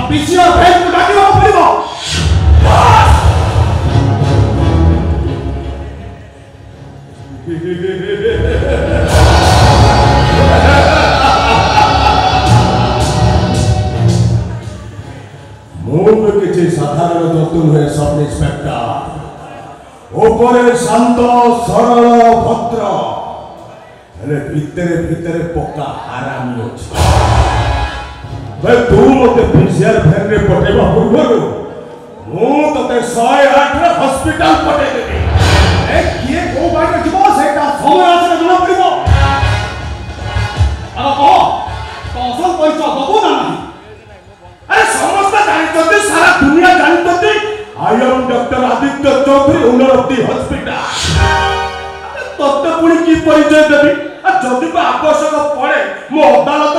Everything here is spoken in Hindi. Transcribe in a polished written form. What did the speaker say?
पीसीआर बैंक को डाकिबा पड़िबो। मुझे किसी साधारण जंतु नुहे सब इंस्पेक्टर ऊपर शांत सरल भद्र भितर भितर पक्का हारामी अच्छी भाई तू मत पीसीआर भैन रे पटेबा पूर्व मुझे 108 रे हॉस्पिटल पटे देबी ए किए को बाइक जीवो सेटा समय आसे जणा पड़िबो आ को असल पैसा दबो ना अरे समस्त जानते सारा दुनिया जानते I am doctor Aditya Chaudhary owner of the hospital तत्ते पुणी की परिचय देबी जदि आवश्यक पड़े मो अदालत